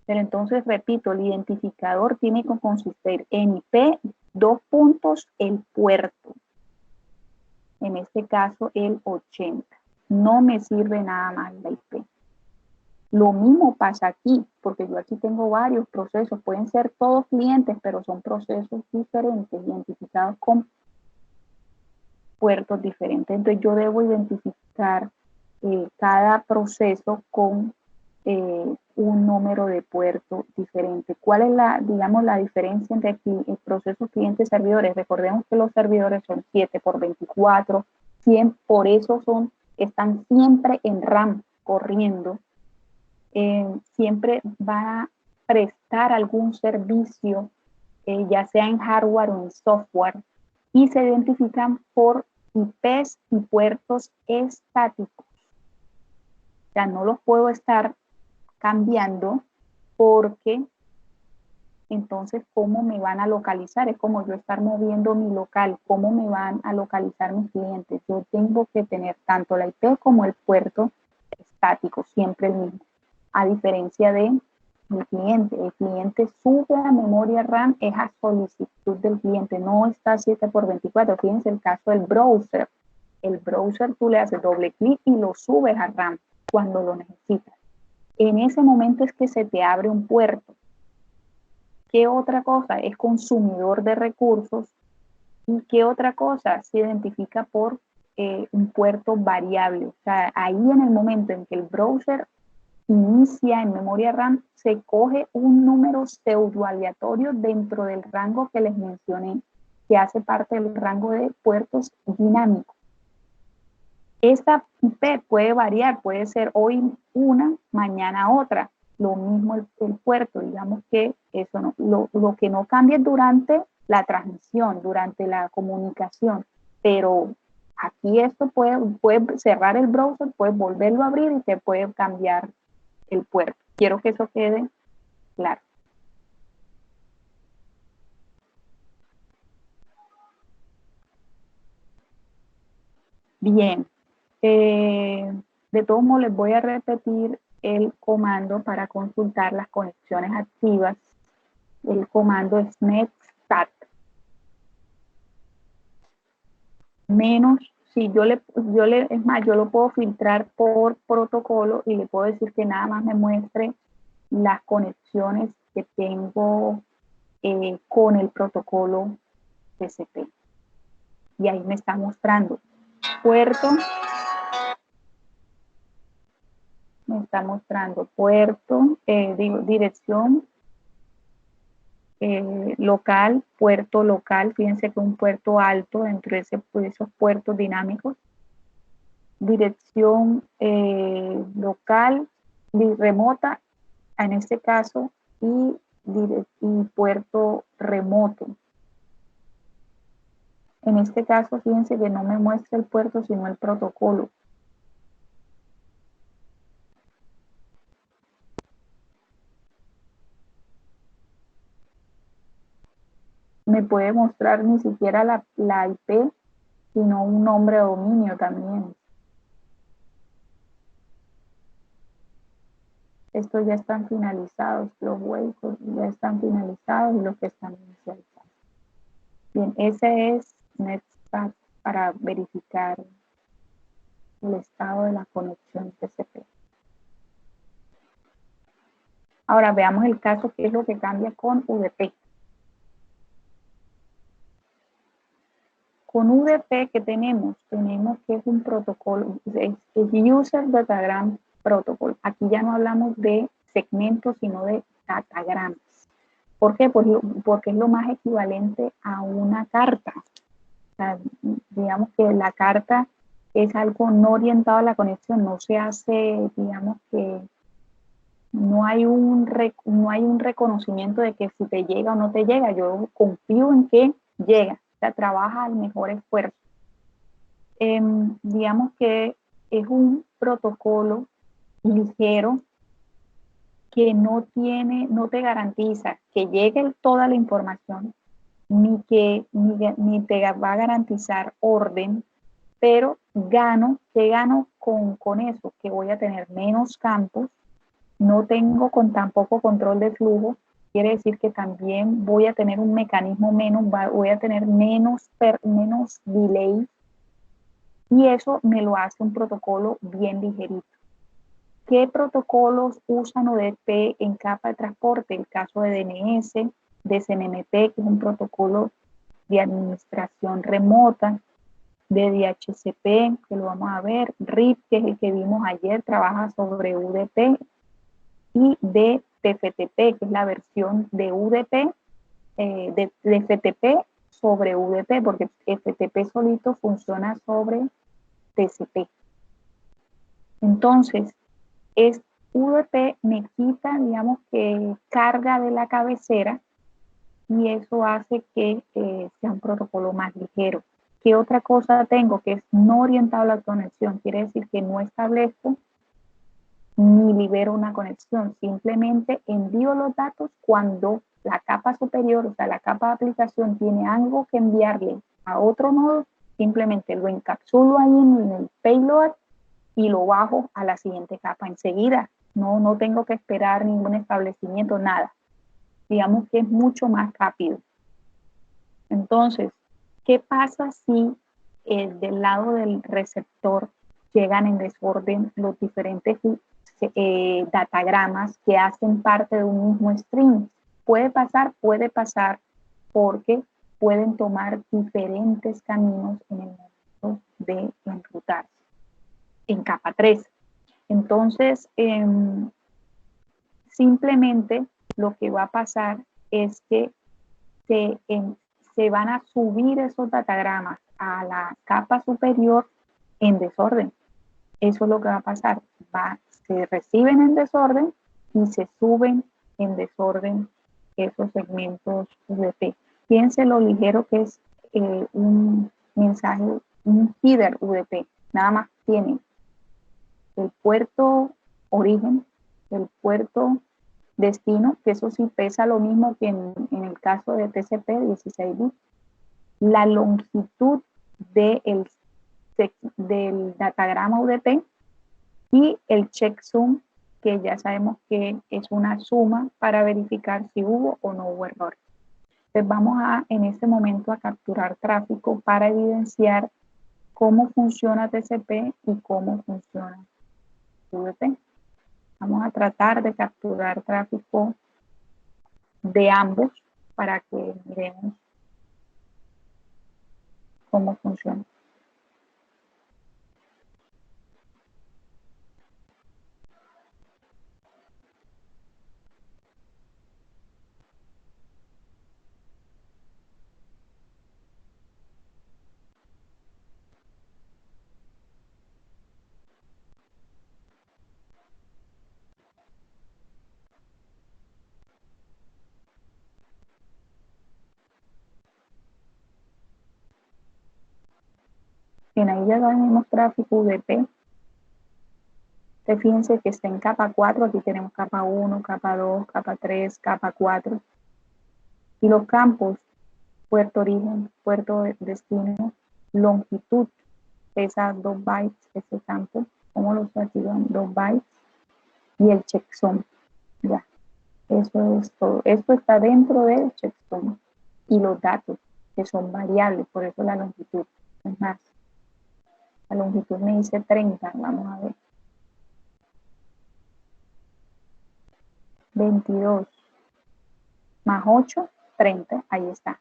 Pero entonces, repito, el identificador tiene que consistir en IP, 2 puntos, el puerto. En este caso, el 80. No me sirve nada más la IP. Lo mismo pasa aquí, porque yo aquí tengo varios procesos. Pueden ser todos clientes, pero son procesos diferentes, identificados con puertos diferentes. Entonces, yo debo identificar cada proceso con un número de puerto diferente. ¿Cuál es la diferencia entre aquí el proceso cliente y servidores? Recordemos que los servidores son 7 por 24, 100, por eso están siempre en RAM corriendo. Siempre va a prestar algún servicio, ya sea en hardware o en software, y se identifican por IPs y puertos estáticos. O sea, no los puedo estar cambiando porque entonces, ¿cómo me van a localizar? Es como yo estar moviendo mi local, ¿cómo me van a localizar mis clientes? Yo tengo que tener tanto la IP como el puerto estático, siempre el mismo. A diferencia de mi cliente, el cliente sube a memoria RAM, es a solicitud del cliente, no está 7 por 24. Fíjense el caso del browser. El browser tú le haces doble clic y lo subes a RAM cuando lo necesitas. En ese momento es que se te abre un puerto. ¿Qué otra cosa? Es consumidor de recursos. ¿Y qué otra cosa? Se identifica por un puerto variable. O sea, ahí en el momento en que el browser inicia en memoria RAM, se coge un número pseudoaleatorio dentro del rango que les mencioné, que hace parte del rango de puertos dinámicos. Esta IP puede variar, puede ser hoy una, mañana otra. Lo mismo el puerto, digamos que eso no, lo que no cambia es durante la transmisión, durante la comunicación, pero aquí esto puede cerrar el browser, puedes volverlo a abrir y te puede cambiar el puerto. Quiero que eso quede claro. Bien. De todos modos, les voy a repetir el comando para consultar las conexiones activas. El comando es netstat. Menos, si es más, yo lo puedo filtrar por protocolo y le puedo decir que nada más me muestre las conexiones que tengo con el protocolo TCP. Y ahí me está mostrando puerto. Me está mostrando puerto, dirección local, puerto local. Fíjense que un puerto alto dentro de esos puertos dinámicos. Dirección local, remota, en este caso, y puerto remoto. En este caso, fíjense que no me muestra el puerto, sino el protocolo. Me puede mostrar ni siquiera la IP, sino un nombre de dominio también. Estos ya están finalizados, los huecos ya están finalizados y los que están inicializados. Bien, ese es netstat para verificar el estado de la conexión TCP. Ahora veamos el caso, qué es lo que cambia con UDP. Con UDP, ¿qué tenemos? Tenemos que es un protocolo, es User Datagram Protocol. Aquí ya no hablamos de segmentos, sino de datagrams. ¿Por qué? Porque es lo más equivalente a una carta. O sea, digamos que la carta es algo no orientado a la conexión, no se hace, digamos que no no hay un reconocimiento de que si te llega o no te llega. Yo confío en que llega, o sea, trabaja al mejor esfuerzo. Digamos que es un protocolo ligero que no te garantiza que llegue toda la información, ni te va a garantizar orden, pero ¿qué gano con eso? Que voy a tener menos campos, no tengo tampoco control de flujo, quiere decir que también voy a tener un mecanismo voy a tener menos delay, y eso me lo hace un protocolo bien ligerito. ¿Qué protocolos usan UDP en capa de transporte? El caso de DNS, de CNMP, que es un protocolo de administración remota, de DHCP, que lo vamos a ver, RIP, que es el que vimos ayer, trabaja sobre UDP, y de TFTP, que es la versión de UDP, de FTP sobre UDP, porque FTP solito funciona sobre TCP. Entonces, UDP me quita, digamos, que carga de la cabecera, y eso hace que sea un protocolo más ligero. ¿Qué otra cosa tengo? Que es no orientado a la conexión. Quiere decir que no establezco ni libero una conexión. Simplemente envío los datos cuando la capa superior, o sea, la capa de aplicación, tiene algo que enviarle a otro nodo. Simplemente lo encapsulo ahí en el payload y lo bajo a la siguiente capa enseguida. No tengo que esperar ningún establecimiento, nada. Digamos que es mucho más rápido. Entonces, ¿qué pasa si del lado del receptor llegan en desorden los diferentes datagramas que hacen parte de un mismo stream? Puede pasar porque pueden tomar diferentes caminos en el momento de enrutarse en capa 3. Entonces, simplemente lo que va a pasar es que se van a subir esos datagramas a la capa superior en desorden. Eso es lo que va a pasar. Se reciben en desorden y se suben en desorden esos segmentos UDP. Fíjense lo ligero que es un mensaje, un header UDP. Nada más tiene el puerto origen, el puerto destino, que eso sí pesa lo mismo que en el caso de TCP 16 bits, la longitud del datagrama UDP y el checksum, que ya sabemos que es una suma para verificar si hubo o no hubo errores. Entonces vamos en este momento a capturar tráfico para evidenciar cómo funciona TCP y cómo funciona UDP. Vamos a tratar de capturar tráfico de ambos para que miremos cómo funciona. Bien, ahí ya tenemos tráfico UDP. Fíjense que está en capa 4, aquí tenemos capa 1, capa 2, capa 3, capa 4. Y los campos, puerto origen, puerto destino, longitud, pesa 2 bytes ese campo, como los activan 2 bytes, y el checksum, ya, eso es todo. Esto está dentro del checksum, y los datos, que son variables, por eso la longitud. Es más, la longitud me dice 30, vamos a ver. 22 más 8, 30, ahí está.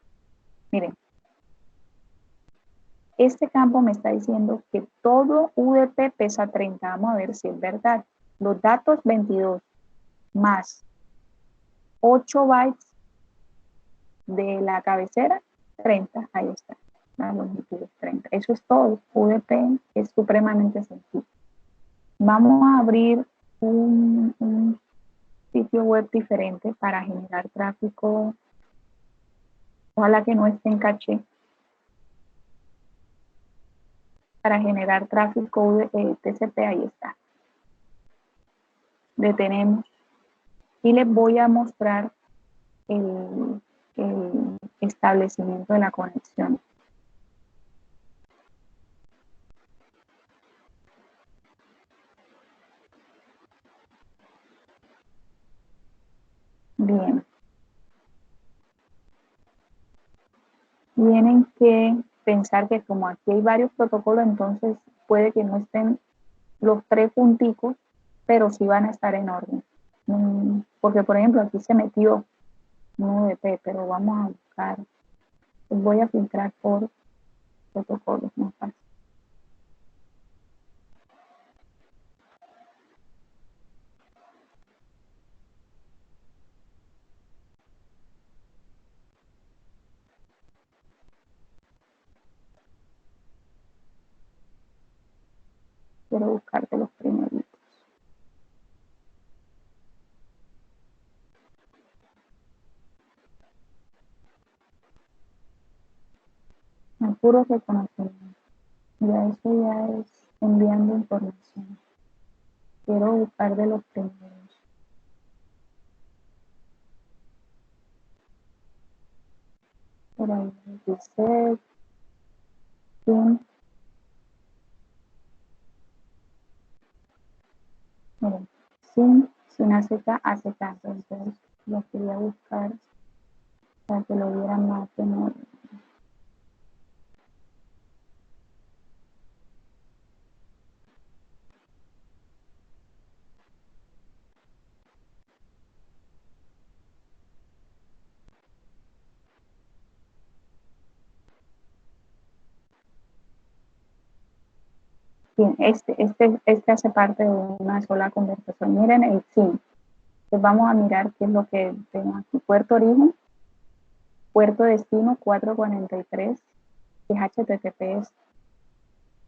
Miren, este campo me está diciendo que todo UDP pesa 30. Vamos a ver si es verdad. Los datos 22 más 8 bytes de la cabecera, 30, ahí está. La longitud es 30. Eso es todo. UDP es supremamente sencillo. Vamos a abrir un sitio web diferente para generar tráfico, ojalá que no esté en caché, para generar tráfico TCP, ahí está. Detenemos y les voy a mostrar el establecimiento de la conexión. Bien. Tienen que pensar que como aquí hay varios protocolos, entonces puede que no estén los 3 punticos, pero sí van a estar en orden. Porque, por ejemplo, aquí se metió un UDP, pero vamos a buscar. Les voy a filtrar por protocolos, más fácil. Quiero buscarte los primeritos. No, puro reconocimiento. Ya eso ya es enviando información. Quiero buscar de los primeros. Por ahí dice sin. Miren, sin AZK. Entonces lo quería buscar para que lo vieran más de nuevo. Bien, este hace parte de una sola conversación. Miren el SIN. Pues vamos a mirar qué es lo que tenemos aquí. Puerto origen, puerto destino 443, que es HTTPS.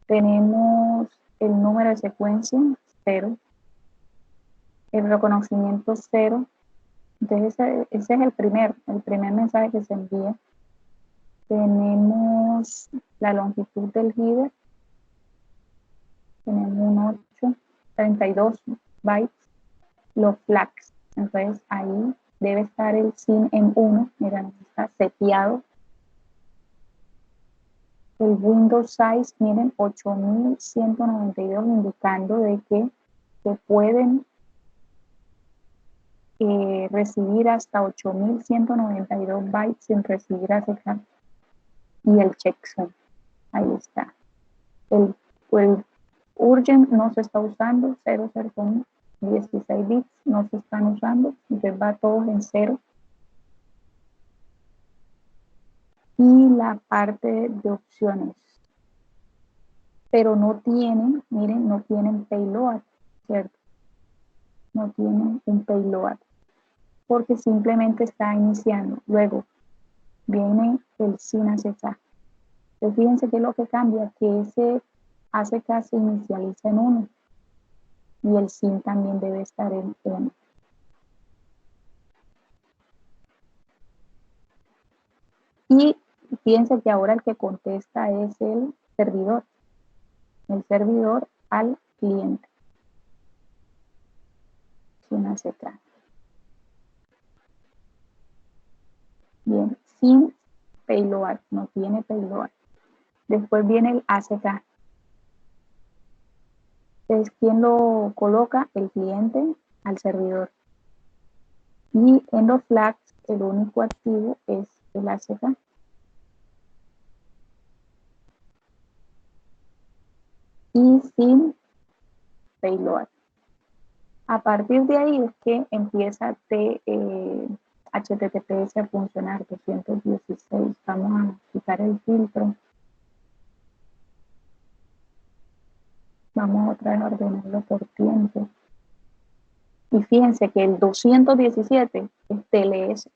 Tenemos el número de secuencia 0, el reconocimiento 0. Entonces ese es el primer mensaje que se envía. Tenemos la longitud del header. Tenemos un 32 bytes. Los flags. Entonces ahí debe estar el SIN en 1. Miren, está seteado. El Windows size, miren, 8192, indicando de que se pueden recibir hasta 8192 bytes sin recibir ACK. Y el checksum, ahí está. El urgent no se está usando, 00 con 16 bits no se están usando, entonces va todos en 0. Y la parte de opciones, pero no tienen, miren, no tienen payload, ¿cierto? No tienen un payload, porque simplemente está iniciando. Luego viene el sin ACK. Entonces fíjense que es lo que cambia, que ese ACK se inicializa en 1 y el sin también debe estar en 1. Y fíjense que ahora el que contesta es el servidor al cliente. Sin ACK. Bien, sin payload, no tiene payload. Después viene el ACK. Entonces, ¿quién lo coloca? El cliente al servidor. Y en los flags, el único activo es el ACK. Y sin payload. A partir de ahí es que empieza HTTPS a funcionar 216. Vamos a quitar el filtro. Vamos otra vez a ordenarlo por tiempo. Y fíjense que el 217 es TLS,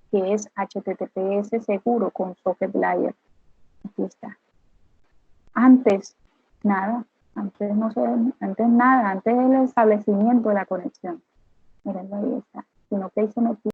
que es HTTPS seguro con socket layer. Aquí está. Antes, nada. Antes no se, antes nada, antes del establecimiento de la conexión. Miren, ahí está. sino que ahí se metió